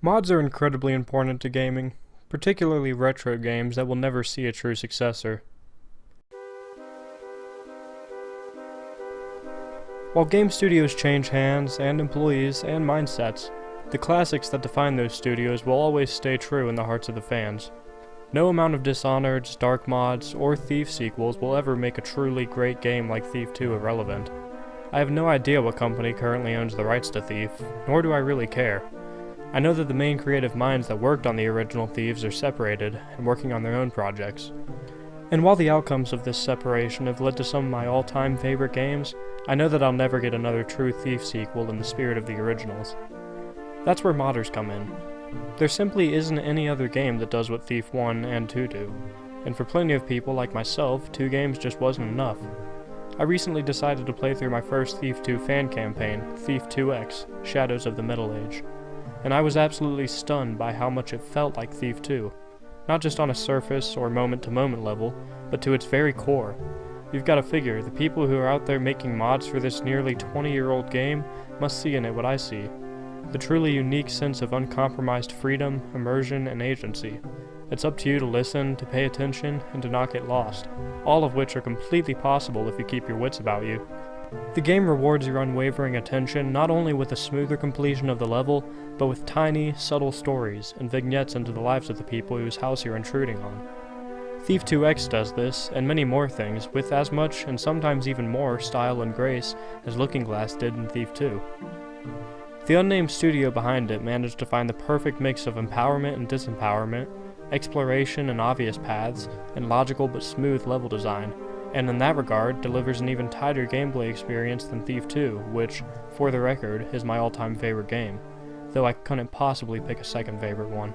Mods are incredibly important to gaming, particularly retro games that will never see a true successor. While game studios change hands and employees and mindsets, the classics that define those studios will always stay true in the hearts of the fans. No amount of Dishonored's, Dark mods, or Thief sequels will ever make a truly great game like Thief 2 irrelevant. I have no idea what company currently owns the rights to Thief, nor do I really care. I know that the main creative minds that worked on the original Thieves are separated and working on their own projects. And while the outcomes of this separation have led to some of my all-time favorite games, I know that I'll never get another true Thief sequel in the spirit of the originals. That's where modders come in. There simply isn't any other game that does what Thief 1 and 2 do, and for plenty of people like myself, 2 games just wasn't enough. I recently decided to play through my first Thief 2 fan campaign, Thief 2X, Shadows of the Middle Age, and I was absolutely stunned by how much it felt like Thief 2, not just on a surface or moment-to-moment level, but to its very core. You've got to figure, the people who are out there making mods for this nearly 20-year-old game must see in it what I see. The truly unique sense of uncompromised freedom, immersion, and agency. It's up to you to listen, to pay attention, and to not get lost, all of which are completely possible if you keep your wits about you. The game rewards your unwavering attention not only with a smoother completion of the level, but with tiny, subtle stories and vignettes into the lives of the people whose house you're intruding on. Thief 2X does this, and many more things, with as much, and sometimes even more, style and grace as Looking Glass did in Thief 2. The unnamed studio behind it managed to find the perfect mix of empowerment and disempowerment, exploration and obvious paths, and logical but smooth level design, and in that regard delivers an even tighter gameplay experience than Thief 2, which, for the record, is my all-time favorite game, though I couldn't possibly pick a second favorite one.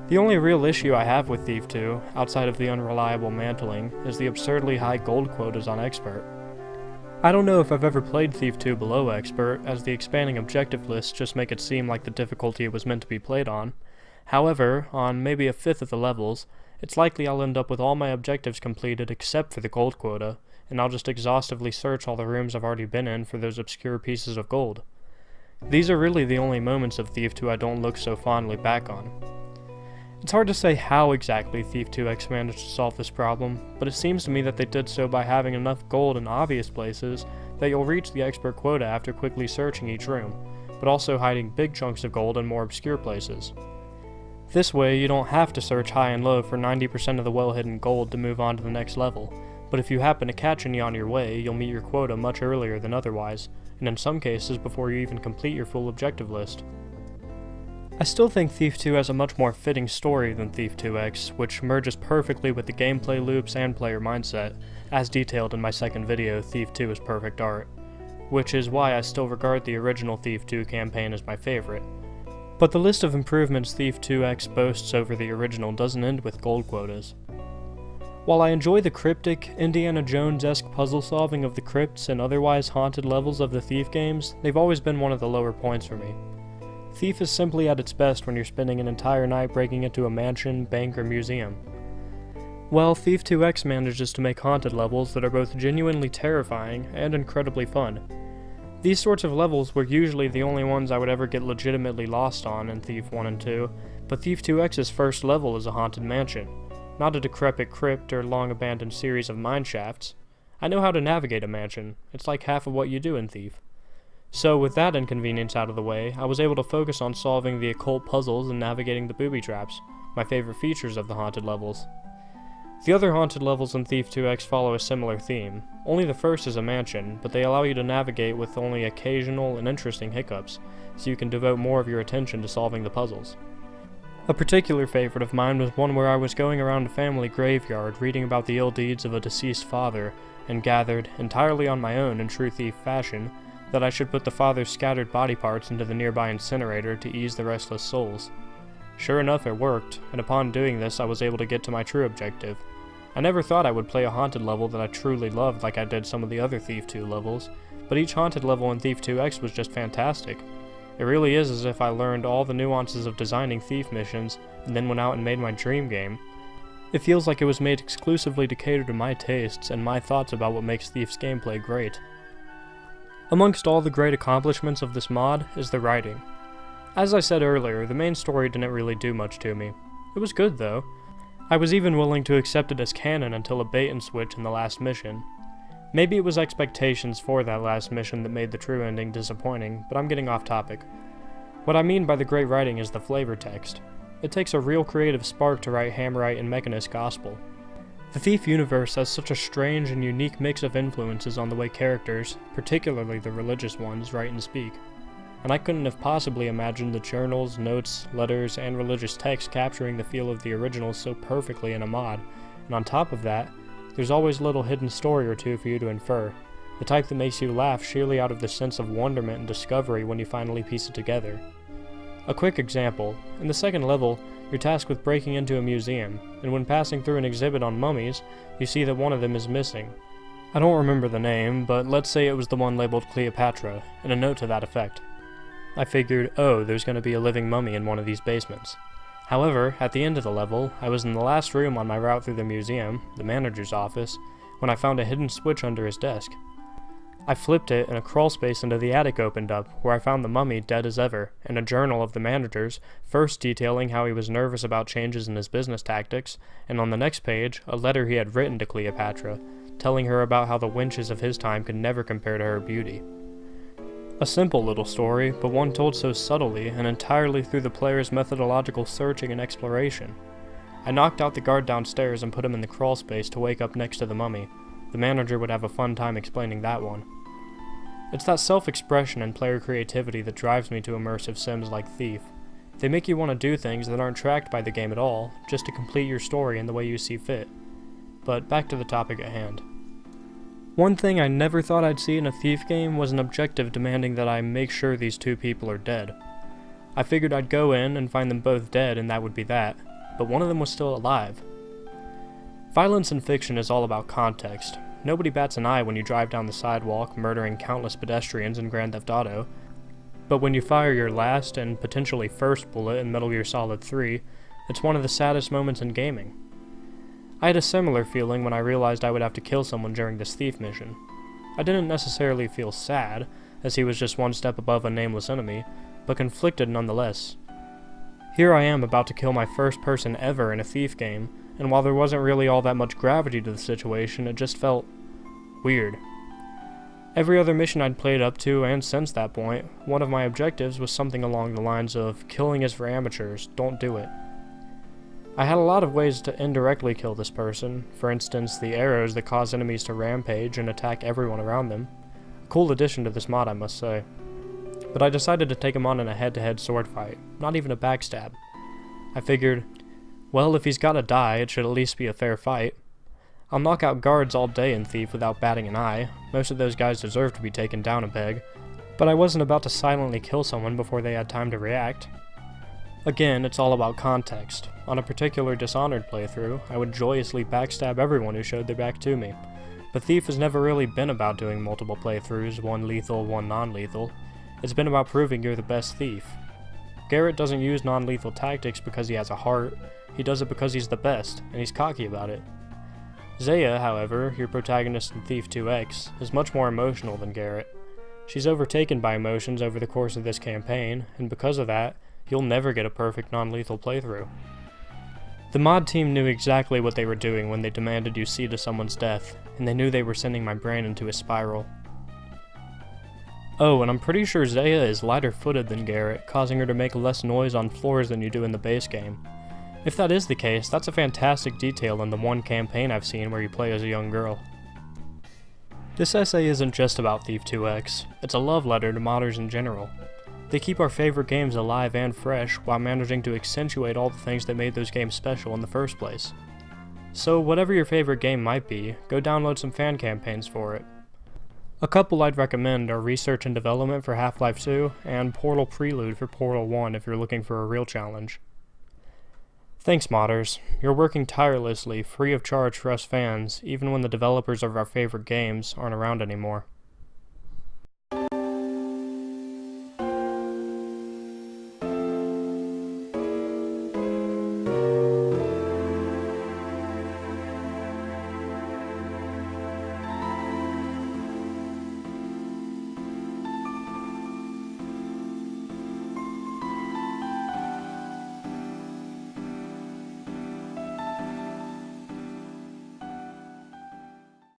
The only real issue I have with Thief 2, outside of the unreliable mantling, is the absurdly high gold quotas on Expert. I don't know if I've ever played Thief 2 below Expert, as the expanding objective lists just make it seem like the difficulty it was meant to be played on. However, on maybe a fifth of the levels, it's likely I'll end up with all my objectives completed except for the gold quota, and I'll just exhaustively search all the rooms I've already been in for those obscure pieces of gold. These are really the only moments of Thief 2 I don't look so fondly back on. It's hard to say how exactly Thief 2X managed to solve this problem, but it seems to me that they did so by having enough gold in obvious places that you'll reach the expert quota after quickly searching each room, but also hiding big chunks of gold in more obscure places. This way, you don't have to search high and low for 90% of the well-hidden gold to move on to the next level, but if you happen to catch any on your way, you'll meet your quota much earlier than otherwise, and in some cases before you even complete your full objective list. I still think Thief 2 has a much more fitting story than Thief 2X, which merges perfectly with the gameplay loops and player mindset, as detailed in my second video, Thief 2 is Perfect Art, which is why I still regard the original Thief 2 campaign as my favorite. But the list of improvements Thief 2X boasts over the original doesn't end with gold quotas. While I enjoy the cryptic, Indiana Jones-esque puzzle solving of the crypts and otherwise haunted levels of the Thief games, they've always been one of the lower points for me. Thief is simply at its best when you're spending an entire night breaking into a mansion, bank, or museum. Well, Thief 2X manages to make haunted levels that are both genuinely terrifying and incredibly fun. These sorts of levels were usually the only ones I would ever get legitimately lost on in Thief 1 and 2, but Thief 2X's first level is a haunted mansion, not a decrepit crypt or long-abandoned series of mine shafts. I know how to navigate a mansion. It's like half of what you do in Thief. So, with that inconvenience out of the way, I was able to focus on solving the occult puzzles and navigating the booby traps, my favorite features of the haunted levels. The other haunted levels in Thief 2X follow a similar theme. Only the first is a mansion, but they allow you to navigate with only occasional and interesting hiccups, so you can devote more of your attention to solving the puzzles. A particular favorite of mine was one where I was going around a family graveyard reading about the ill deeds of a deceased father, and gathered, entirely on my own in true Thief fashion, that I should put the father's scattered body parts into the nearby incinerator to ease the restless souls. Sure enough, it worked, and upon doing this I was able to get to my true objective. I never thought I would play a haunted level that I truly loved like I did some of the other Thief 2 levels, but each haunted level in Thief 2X was just fantastic. It really is as if I learned all the nuances of designing Thief missions, and then went out and made my dream game. It feels like it was made exclusively to cater to my tastes and my thoughts about what makes Thief's gameplay great. Amongst all the great accomplishments of this mod is the writing. As I said earlier, the main story didn't really do much to me. It was good though. I was even willing to accept it as canon until a bait and switch in the last mission. Maybe it was expectations for that last mission that made the true ending disappointing, but I'm getting off topic. What I mean by the great writing is the flavor text. It takes a real creative spark to write Hammerite and Mechanist gospel. The Thief universe has such a strange and unique mix of influences on the way characters, particularly the religious ones, write and speak. And I couldn't have possibly imagined the journals, notes, letters, and religious text capturing the feel of the originals so perfectly in a mod, and on top of that, there's always a little hidden story or two for you to infer, the type that makes you laugh sheerly out of the sense of wonderment and discovery when you finally piece it together. A quick example, in the second level, you're tasked with breaking into a museum, and when passing through an exhibit on mummies, you see that one of them is missing. I don't remember the name, but let's say it was the one labeled Cleopatra, and a note to that effect. I figured, oh, there's going to be a living mummy in one of these basements. However, at the end of the level, I was in the last room on my route through the museum, the manager's office, when I found a hidden switch under his desk. I flipped it and a crawl space into the attic opened up, where I found the mummy dead as ever, and a journal of the manager's, first detailing how he was nervous about changes in his business tactics, and on the next page, a letter he had written to Cleopatra, telling her about how the wenches of his time could never compare to her beauty. A simple little story, but one told so subtly and entirely through the player's methodological searching and exploration. I knocked out the guard downstairs and put him in the crawl space to wake up next to the mummy. The manager would have a fun time explaining that one. It's that self-expression and player creativity that drives me to immersive sims like Thief. They make you want to do things that aren't tracked by the game at all, just to complete your story in the way you see fit. But back to the topic at hand. One thing I never thought I'd see in a Thief game was an objective demanding that I make sure these two people are dead. I figured I'd go in and find them both dead and that would be that, but one of them was still alive. Violence in fiction is all about context. Nobody bats an eye when you drive down the sidewalk, murdering countless pedestrians in Grand Theft Auto, but when you fire your last and potentially first bullet in Metal Gear Solid 3, it's one of the saddest moments in gaming. I had a similar feeling when I realized I would have to kill someone during this Thief mission. I didn't necessarily feel sad, as he was just one step above a nameless enemy, but conflicted nonetheless. Here I am about to kill my first person ever in a Thief game, and while there wasn't really all that much gravity to the situation, it just felt weird. Every other mission I'd played up to and since that point, one of my objectives was something along the lines of, killing is for amateurs, don't do it. I had a lot of ways to indirectly kill this person, for instance the arrows that cause enemies to rampage and attack everyone around them. A cool addition to this mod, I must say. But I decided to take him on in a head-to-head sword fight, not even a backstab. I figured, well, if he's gotta die, it should at least be a fair fight. I'll knock out guards all day in Thief without batting an eye. Most of those guys deserve to be taken down a peg. But I wasn't about to silently kill someone before they had time to react. Again, it's all about context. On a particular Dishonored playthrough, I would joyously backstab everyone who showed their back to me. But Thief has never really been about doing multiple playthroughs, one lethal, one non-lethal. It's been about proving you're the best thief. Garrett doesn't use non-lethal tactics because he has a heart, he does it because he's the best, and he's cocky about it. Zaya, however, your protagonist in Thief 2X, is much more emotional than Garrett. She's overtaken by emotions over the course of this campaign, and because of that, you'll never get a perfect non-lethal playthrough. The mod team knew exactly what they were doing when they demanded you see to someone's death, and they knew they were sending my brain into a spiral. Oh, and I'm pretty sure Zaya is lighter-footed than Garrett, causing her to make less noise on floors than you do in the base game. If that is the case, that's a fantastic detail in the one campaign I've seen where you play as a young girl. This essay isn't just about Thief 2X, it's a love letter to modders in general. They keep our favorite games alive and fresh while managing to accentuate all the things that made those games special in the first place. So whatever your favorite game might be, go download some fan campaigns for it. A couple I'd recommend are Research and Development for Half-Life 2 and Portal Prelude for Portal 1 if you're looking for a real challenge. Thanks modders, you're working tirelessly, free of charge for us fans, even when the developers of our favorite games aren't around anymore.